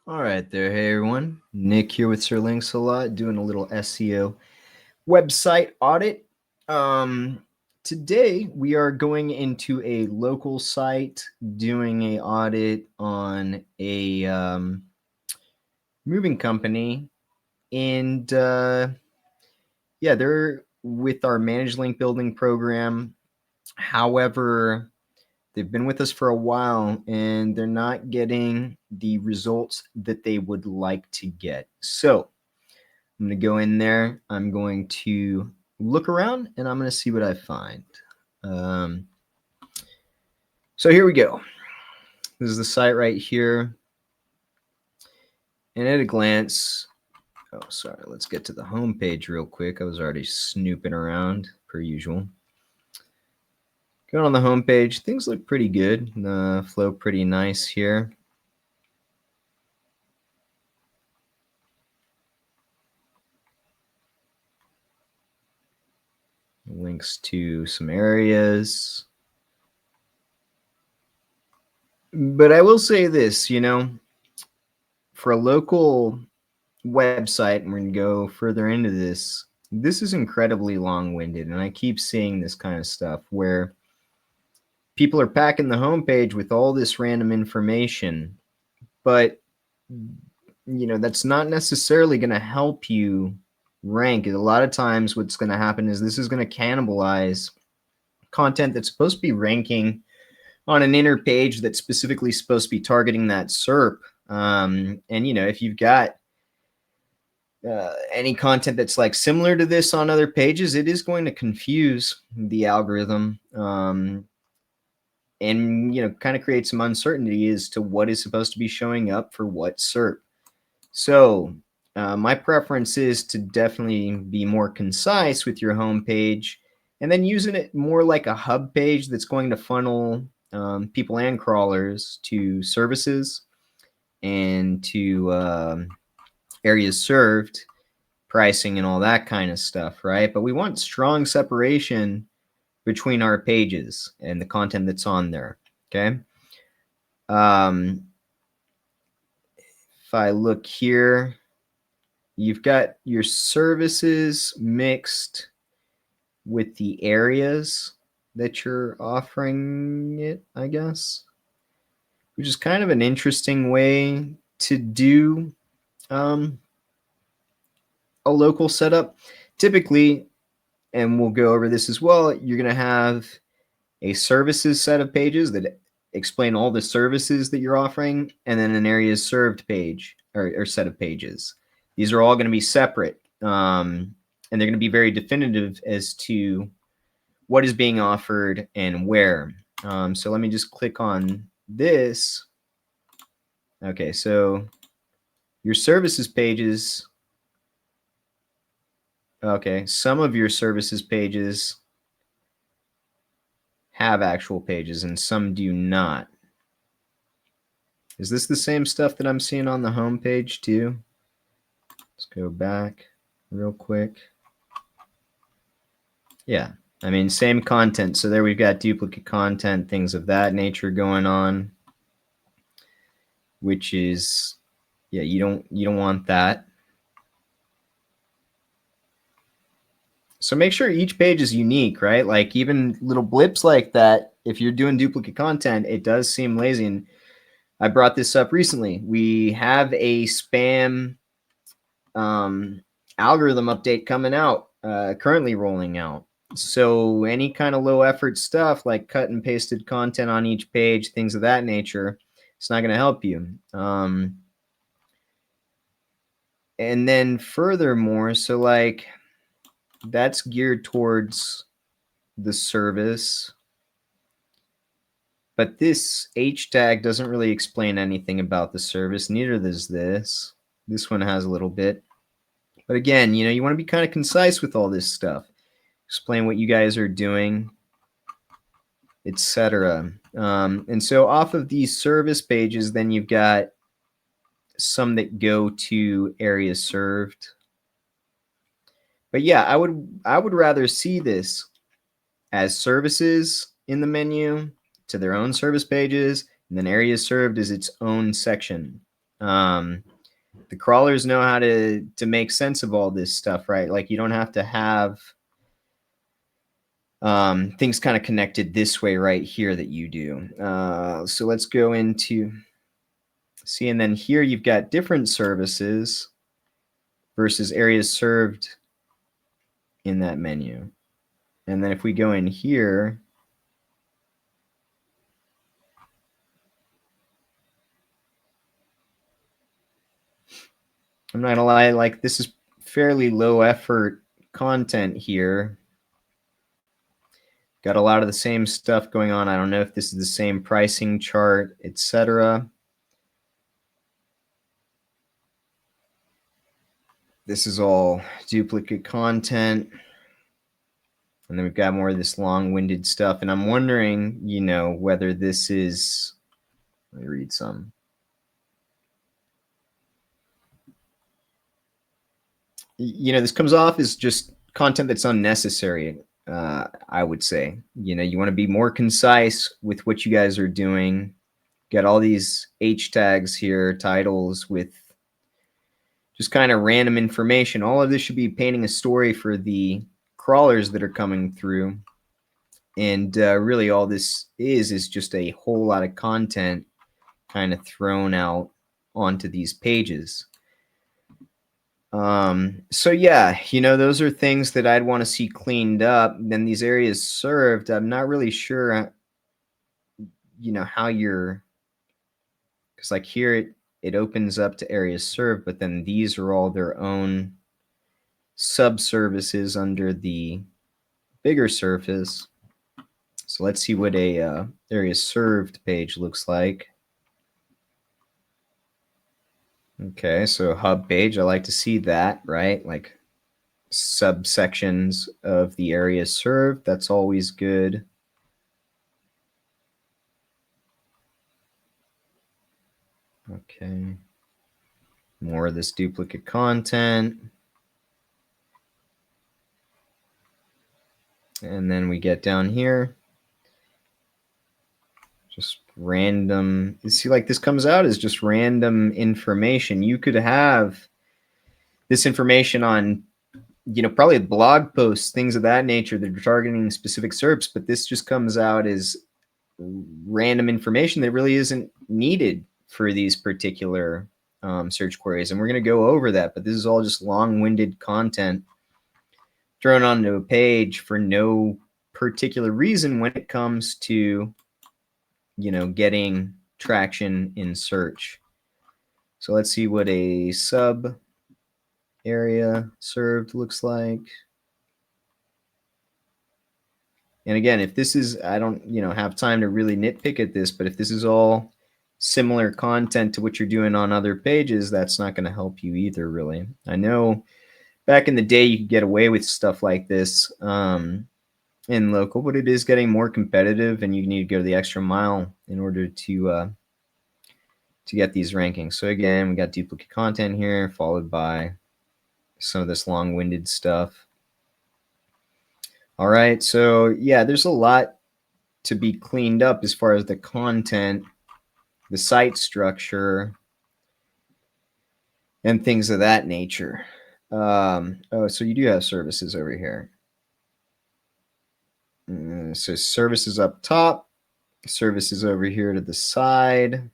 All right there. Hey everyone. Nick here with SirLinksalot doing a little SEO website audit. Um, Today we are going into a local site doing a audit on a moving company. And yeah, they're with our managed link building program. However, they've been with us for a while and they're not getting the results that they would like to get. So I'm going to go in there. I'm going to look around and I'm going to see what I find. Um, so here we go. This is the site right here. And at a glance, oh, sorry, let's get to the home page real quick. I was already snooping around per usual. Going on the home page, things look pretty good. The flow pretty nice here. Links to some areas. But I will say this, for a local website, and we're going to go further into this, this is incredibly long-winded. And I keep seeing this kind of stuff where people are packing the homepage with all this random information, but that's not necessarily going to help you rank. A lot of times what's going to happen is this is going to cannibalize content that's supposed to be ranking on an inner page that's specifically supposed to be targeting that SERP. And if you've got any content that's like similar to this on other pages, it is going to confuse the algorithm, and kind of create some uncertainty as to what is supposed to be showing up for what SERP. So my preference is to definitely be more concise with your homepage, and then using it more like a hub page that's going to funnel people and crawlers to services and to areas served, pricing, and all that kind of stuff, right? But we want strong separation between our pages and the content that's on there, okay? If I look here, you've got your services mixed with the areas that you're offering it, I guess, which is kind of an interesting way to do a local setup. Typically, and we'll go over this as well, you're going to have a services set of pages that explain all the services that you're offering, and then an areas served page or set of pages. These are all going to be separate, and they're going to be very definitive as to what is being offered and where. So let me just click on this. Okay, so your services pages. Okay, some of your services pages have actual pages and some do not. Is this the same stuff that I'm seeing on the home page too? Let's go back real quick. Yeah, I mean, same content. So there we've got duplicate content, things of that nature going on, which is, yeah, you don't want that. So make sure each page is unique, right? Like even little blips like that, if you're doing duplicate content, it does seem lazy. And I brought this up recently. We have a spam algorithm update coming out, currently rolling out. So any kind of low effort stuff like cut and pasted content on each page, things of that nature, it's not going to help you. And then furthermore, so like that's geared towards the service, but this H tag doesn't really explain anything about the service. Neither does this. This one has a little bit. But again, you want to be kind of concise with all this stuff. Explain what you guys are doing, etc. And so off of these service pages, then you've got some that go to areas served. But yeah, I would rather see this as services in the menu to their own service pages, and then areas served is its own section. The crawlers know how to make sense of all this stuff, right? Like you don't have to have things kind of connected this way right here that you do. So let's go into, see, and then here you've got different services versus areas served in that menu. And then if we go in here, I'm not gonna lie, like this is fairly low effort content here. Got a lot of the same stuff going on. I don't know if this is the same pricing chart, etc. This is all duplicate content. And then we've got more of this long-winded stuff. And I'm wondering, you know, whether this is, let me read some. You know, this comes off as just content that's unnecessary, I would say. You know, you want to be more concise with what you guys are doing. Got all these H tags here, titles with just kind of random information. All of this should be painting a story for the crawlers that are coming through. And really all this is just a whole lot of content kind of thrown out onto these pages. So yeah, you know, those are things that I'd want to see cleaned up. Then these areas served, I'm not really sure, you know, how you're, because like here it opens up to areas served, but then these are all their own sub-services under the bigger surface. So let's see what a areas served page looks like. Okay, so hub page, I like to see that, right? Like subsections of the area served, that's always good. Okay, more of this duplicate content. And then we get down here, just random, you see, like this comes out as just random information. You could have this information on, you know, probably blog posts, things of that nature that are targeting specific SERPs, but this just comes out as random information that really isn't needed for these particular search queries. And we're going to go over that, but this is all just long-winded content thrown onto a page for no particular reason when it comes to, you know, getting traction in search. So let's see what a sub area served looks like. And again, if this is, I don't, you know, have time to really nitpick at this, but if this is all similar content to what you're doing on other pages, that's not going to help you either, really. I know back in the day you could get away with stuff like this in local, but it is getting more competitive, and you need to go the extra mile in order to get these rankings. So again, we got duplicate content here, followed by some of this long-winded stuff. All right, so yeah, there's a lot to be cleaned up as far as the content, the site structure, and things of that nature. Oh, so you do have services over here. So services up top, services over here to the side.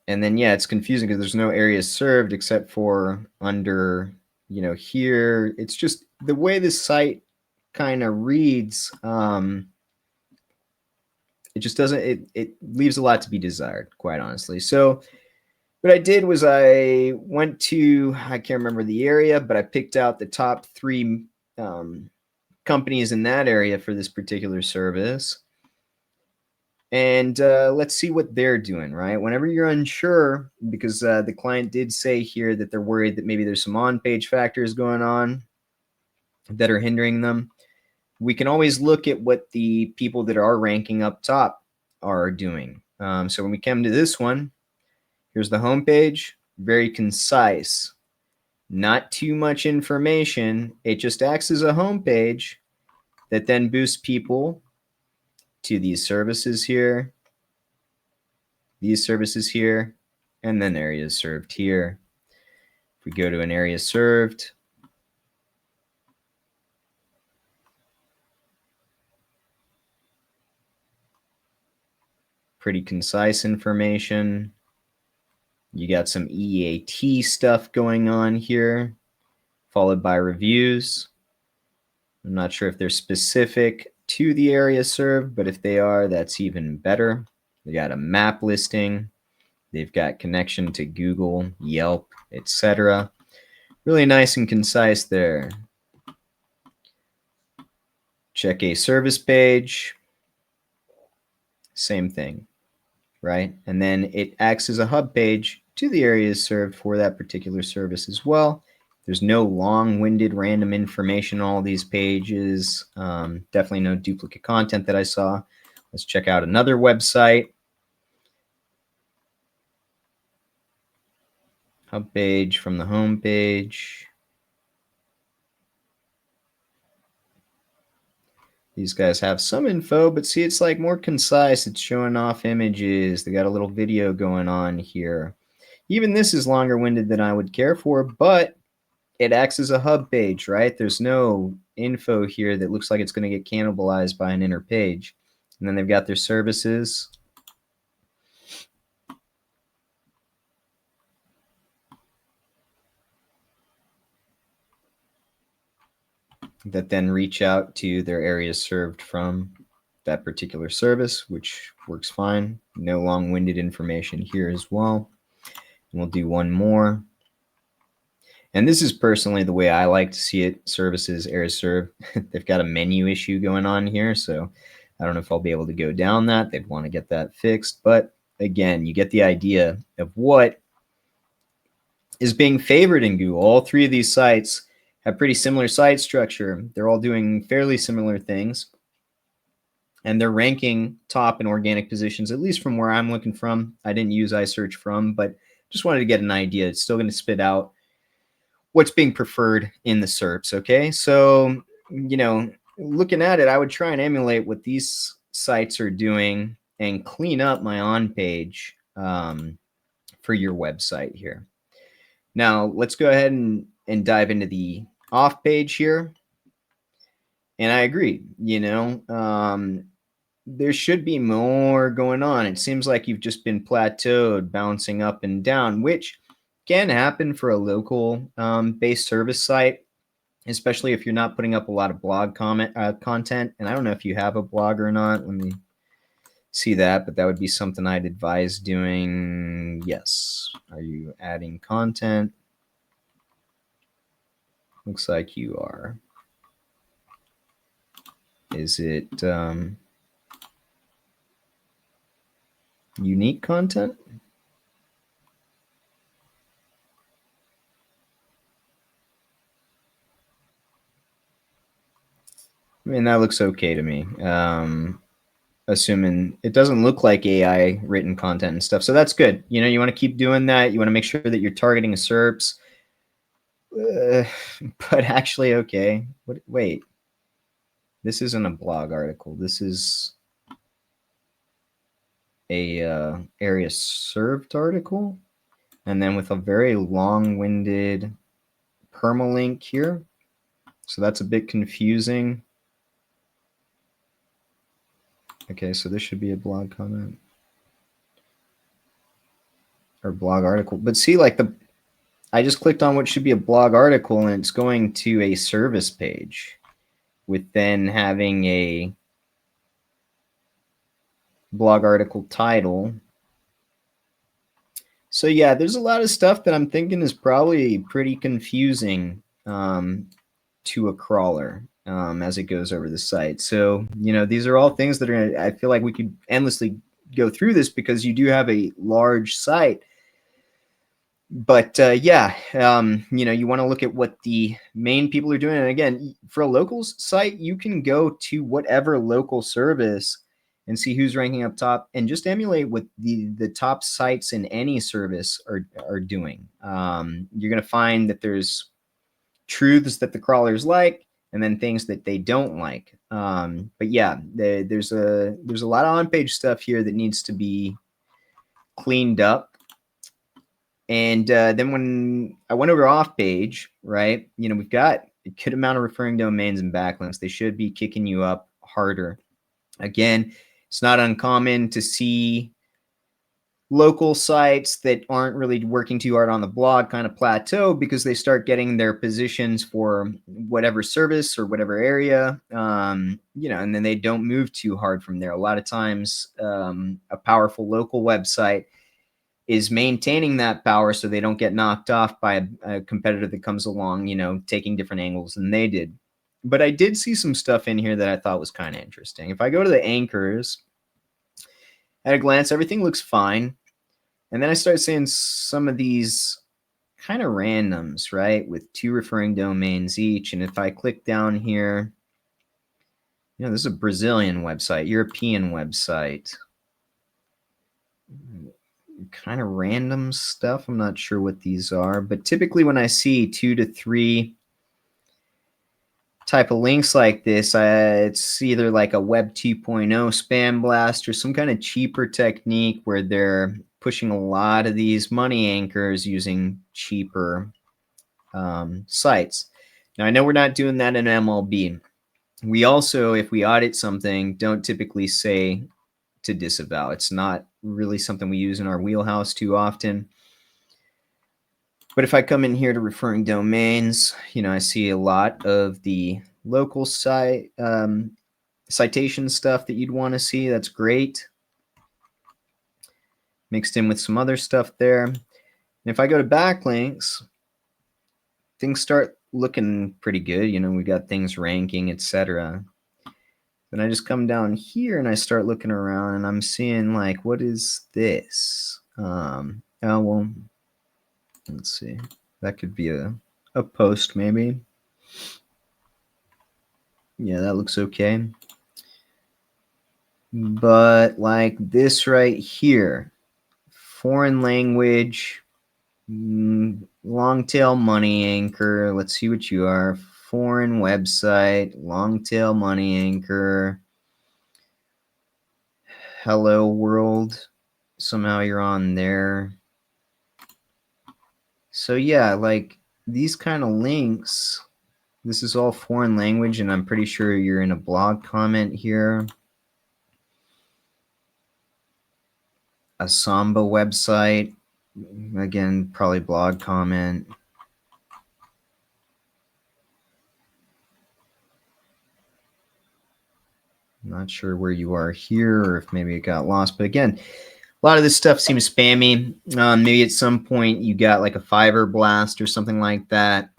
And then, yeah, it's confusing because there's no areas served except for under, you know, here. It's just the way this site kind of reads. It just doesn't, it leaves a lot to be desired, quite honestly. So what I did was I went to, I can't remember the area, but I picked out the top 3 companies in that area for this particular service. And let's see what they're doing, right? Whenever you're unsure, because the client did say here that they're worried that maybe there's some on-page factors going on that are hindering them, we can always look at what the people that are ranking up top are doing. So when we come to this one, here's the homepage, very concise, not too much information. It just acts as a homepage that then boosts people to these services here, and then areas served here. If we go to an area served, pretty concise information. You got some EAT stuff going on here, followed by reviews. I'm not sure if they're specific to the area served, but if they are, that's even better. They got a map listing. They've got connection to Google, Yelp, etc. Really nice and concise there. Check a service page. Same thing, right? And then it acts as a hub page to the areas served for that particular service as well. There's no long-winded random information on all these pages. Definitely no duplicate content that I saw. Let's check out another website. Hub page from the home page. These guys have some info, but see, it's like more concise. It's showing off images. They got a little video going on here. Even this is longer winded than I would care for, but it acts as a hub page, right? There's no info here that looks like it's going to get cannibalized by an inner page. And then they've got their services. That then reach out to their areas served from that particular service, which works fine. No long-winded information here as well. And we'll do one more. And this is personally the way I like to see it. Services, areas served. They've got a menu issue going on here, so I don't know if I'll be able to go down that. They'd want to get that fixed. But again, you get the idea of what is being favored in Google. All three of these sites have pretty similar site structure. They're all doing fairly similar things. And they're ranking top in organic positions, at least from where I'm looking from. I didn't use iSearch from, but just wanted to get an idea. It's still going to spit out what's being preferred in the SERPs, okay? So, you know, looking at it, I would try and emulate what these sites are doing and clean up my on page for your website here. Now, let's go ahead and dive into the off page here. And I agree, you know, there should be more going on. It seems like you've just been plateaued, bouncing up and down, which can happen for a local based service site, especially if you're not putting up a lot of blog content. And I don't know if you have a blog or not. Let me see that, but that would be something I'd advise doing. Yes. Are you adding content? Looks like you are. Is it unique content? I mean, that looks okay to me. Assuming it doesn't look like AI written content and stuff. So that's good. You know, you want to keep doing that. You want to make sure that you're targeting a SERPs. But actually, okay. Wait. This isn't a blog article. This is a area served article. And then with a very long-winded permalink here. So that's a bit confusing. Okay, so this should be a blog comment or blog article. But see, like I just clicked on what should be a blog article and it's going to a service page with then having a blog article title. So yeah, there's a lot of stuff that I'm thinking is probably pretty confusing to a crawler as it goes over the site. So, you know, these are all things that are, I feel like we could endlessly go through this because you do have a large site. But yeah, you know, you want to look at what the main people are doing. And again, for a local site, you can go to whatever local service and see who's ranking up top and just emulate what the top sites in any service are doing. You're going to find that there's truths that the crawlers like, and then things that they don't like. But yeah, there's a lot of on-page stuff here that needs to be cleaned up. And then when I went over off page, right, we've got a good amount of referring domains and backlinks. They should be kicking you up harder. Again, it's not uncommon to see local sites that aren't really working too hard on the blog kind of plateau because they start getting their positions for whatever service or whatever area, and then they don't move too hard from there. A lot of times, a powerful local website is maintaining that power so they don't get knocked off by a competitor that comes along, taking different angles than they did. But I did see some stuff in here that I thought was kind of interesting. If I go to the anchors, at a glance, everything looks fine. And then I start seeing some of these kind of randoms, right, with 2 referring domains each. And if I click down here, this is a Brazilian website, European website. Kind of random stuff. I'm not sure what these are, but typically when I see 2 to 3 type of links like this, it's either like a Web 2.0 spam blast or some kind of cheaper technique where they're pushing a lot of these money anchors using cheaper sites. Now, I know we're not doing that in MLB. We also, if we audit something, don't typically say to disavow. It's not really something we use in our wheelhouse too often. But if I come in here to referring domains, I see a lot of the local site citation stuff that you'd want to see. That's great. Mixed in with some other stuff there. And if I go to backlinks, things start looking pretty good. We got things ranking, etc. Then I just come down here and I start looking around and I'm seeing like, what is this? Oh, well, let's see. That could be a post maybe. Yeah, that looks okay. But like this right here, foreign language, long tail money anchor. Let's see what you are. Foreign website, long tail money anchor. Hello world. Somehow you're on there. So yeah, like these kind of links, this is all foreign language, and I'm pretty sure you're in a blog comment here. A Samba website, again, probably blog comment. Not sure where you are here or if maybe it got lost, but again, a lot of this stuff seems spammy. Maybe at some point you got like a Fiverr blast or something like that.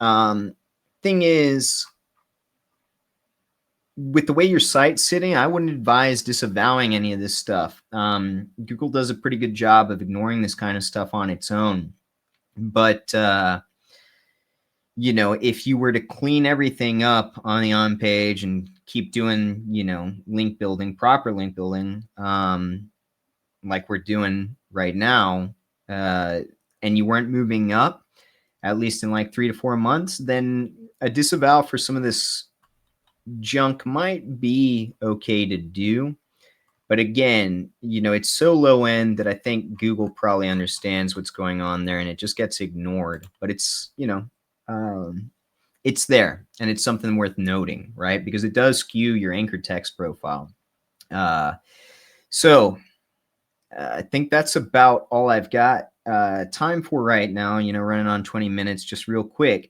Thing is, with the way your site's sitting, I wouldn't advise disavowing any of this stuff. Google does a pretty good job of ignoring this kind of stuff on its own. But, if you were to clean everything up on the on page and keep doing, link building, proper link building, like we're doing right now, and you weren't moving up, at least in like 3 to 4 months, then a disavow for some of this junk might be okay to do. But again, it's so low end that I think Google probably understands what's going on there and it just gets ignored. But it's, it's there and it's something worth noting, right? Because it does skew your anchor text profile. So I think that's about all I've got time for right now, running on 20 minutes, just real quick.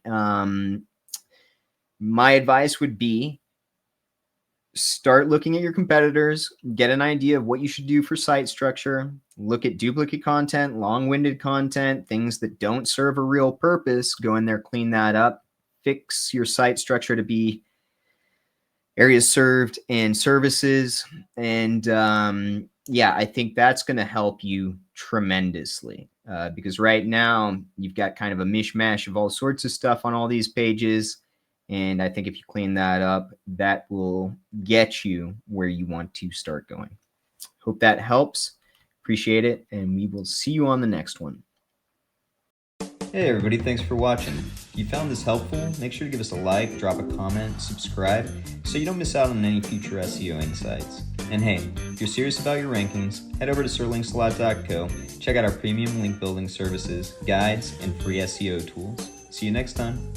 My advice would be start looking at your competitors, get an idea of what you should do for site structure, look at duplicate content, long-winded content, things that don't serve a real purpose, go in there, clean that up, fix your site structure to be areas served and services. And yeah, I think that's going to help you tremendously because right now you've got kind of a mishmash of all sorts of stuff on all these pages. And I think if you clean that up, that will get you where you want to start going. Hope that helps. Appreciate it. And we will see you on the next one. Hey everybody, thanks for watching. If you found this helpful, make sure to give us a like, drop a comment, subscribe, so you don't miss out on any future SEO insights. And hey, if you're serious about your rankings, head over to SirLinksalot.co, check out our premium link building services, guides, and free SEO tools. See you next time.